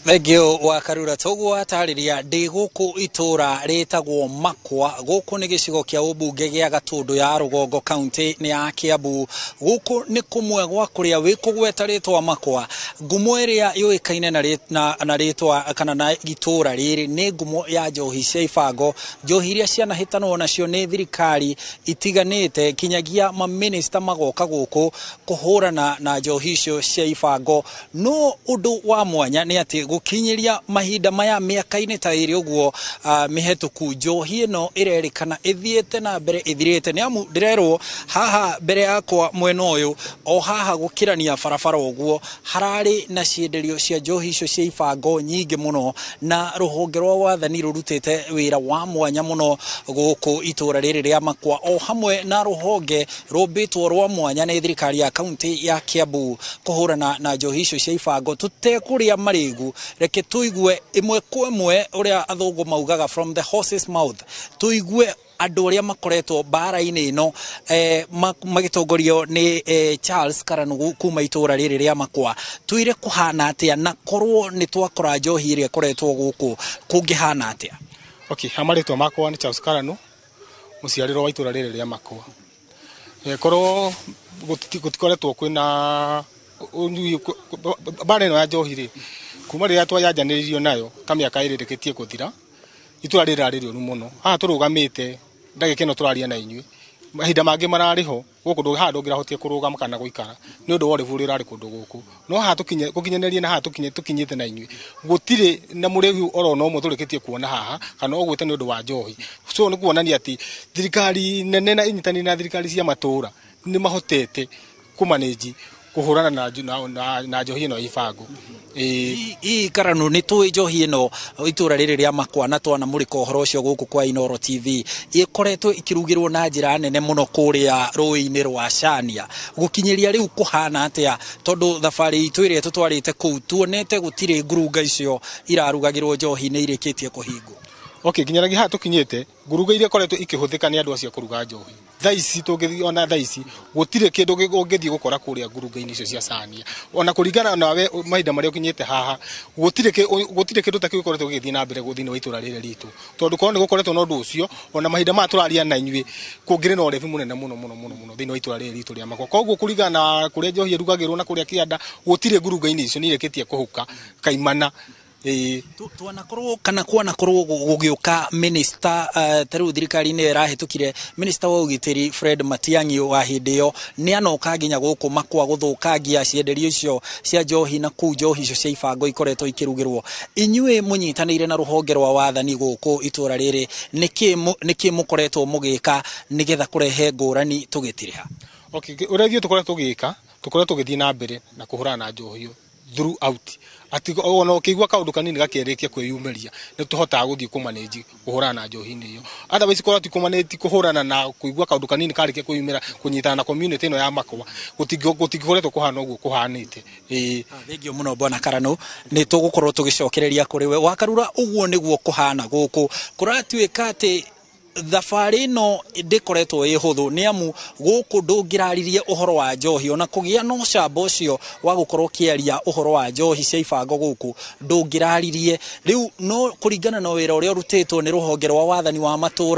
Thegio wa Karura togwa atariria ndi guku itura retagwo Makwa guku ni gicigo kia ubunge gia Gatundu ya Rugongo county ni ya Kiambu. Guku ni kumwe gwa kuria wikugweta ritwa Makwa. Ngumo iria yuikaine na ritwa kana na itura riri ni ngumo ya njohi cia ibango, njohi iria cianahitanwo nacio ni thirikari itiganite kinyagia ma minister magoka guku kuhurana na njohi icio cia ibango. No undu wa mwanya ni ati gukinyiria mahinda maya miaka-ini ta iri uguo mihituku njohi ino irerikana ithiete na mbere ithirite ni amu ndirerwo haha mbere yakwa mwena uyu o haha gukirania barabara uguo harari na cienderio cia njohi icio cia ibango nyingi muno, na ruhonge rwa wathani rurutite wira wa mwanya muno guku itura riri ria Makwa o hamwe na ruhonge rumbitwo rwa mwanya ni thirikari ya county ya Kiambu kuhurana na njohi icio cia ibango. Tutekuria marigu reke tuigue imwe kwa imwe uria athungu maugaga from the horse's mouth, tuigue andu aria makoretwo bara-ini ino magitongorio ni Charles Karanu kuma itura riri ria Makwa. Tuire kuhana atia na korwo ni twakora njohi iria koretwo guku kungihana atia? Okay, hamaritwa makwa ni Charles Karanu muciariro wa itura riri ria Makwa. Korwo gutikoretwo kwina bara ino ya njohi ri kuma riria twayanjaniririo nayo ta miaka iri rikitie kuthira, itura riri raririo muno. Haha turugamite ndagika ino turaria na inyui mahinda mangi marariho guku nduha ndungirahotie kurugama kana guikara ni undu wori vuri rari kundu guku. No haha tukinyenerie na haha tukinyite na inyui gutire na muregu oro no mo turikitie kuona haha kana ogwite ni undu wa njohi. So ni kuonania ati thirikari nene na inyitani na thirikari cia matura ni mahotete kumanage kuhurana na njohi ino ibango. Karanu ni tu njohi ino itura riri ria Makwa na twana muriko horo cio guku kwa Inoro TV ikoretwo ikirugirwo na njira nene muno kuria rui-ini rwa Chania. Gukinyiria riu kuhana atia tondu thabari itu iria tutwarite kuu tuonete gutire ngurunga icio irarugagirwo njohi ni irikitie kuhingwo? Okay, kinyaragi ha tukinyete nguruga iria koretwo ikihuthika ni andu acio kuruga njohi thaici tungiona thaici gutire kindu ungithii gukora kuria nguruga-ini icio cia Chania. Ona kuringana nawe mahinda maria ukinyete haha gutire kindu ta kiu koretwo githii na mbere guthini wa itura riri ritu tondu korwo ni gukoretwo na undu ucio ona mahinda ma turaria na inyui kungire na urevi munene muno thini wa itura riri ritu ria Makwa. Koguo kuringana na kuria njohi irugagirwo na kuria kianda gutire nguruga-ini icio ni ireketie kuhuka kaimana. Twanakorwo kana kwanakorwo gugiuka minister taru thirikari ni irahitukire minister wa ugitiri Fred Matiang'i wa hindi yo ni anoka nginya guku Makwa guthukangia cienderio icio cia njohi na ku njohi icio cia ibango ikoretwo ikirugirwo. Inyue munyitanire na ruhonge rwa wathani guku itura riri niki mukoretwo mugika nigetha kurehe ngurani tugitiriha? Okay, uregio tukoretwo tugika tukoretwo githii na mbere na kuhurana na njohi yo throughout ati ona ukigwa kaundu kanini gakerikia kwiyumeria ni tuhota guthii kumanage kuhurana na njohi-ini iyo. Otherwise korati kumanage kuhurana na kuigwa kaundu kanini karikia kwiyumera kunyitana na community ino ya Makwa gutikoretwo kuhana uguo kuhanite. Thengio muno bwana Karanu, ni tugukorwo tugicokereria kuri we wa Karura. Uguo niguo kuhana guku kuratuika ati thabari no ndikoretwo ihuthu ni amu guku ndungiraririe uhoro wa njohi ona kugia no camba ucio wa gukorwo kiaria uhoro wa njohi cia ibango guku ndungiraririe riu no kuringana na wira uria urutitwo ni ruhonge rwa wathani wa matura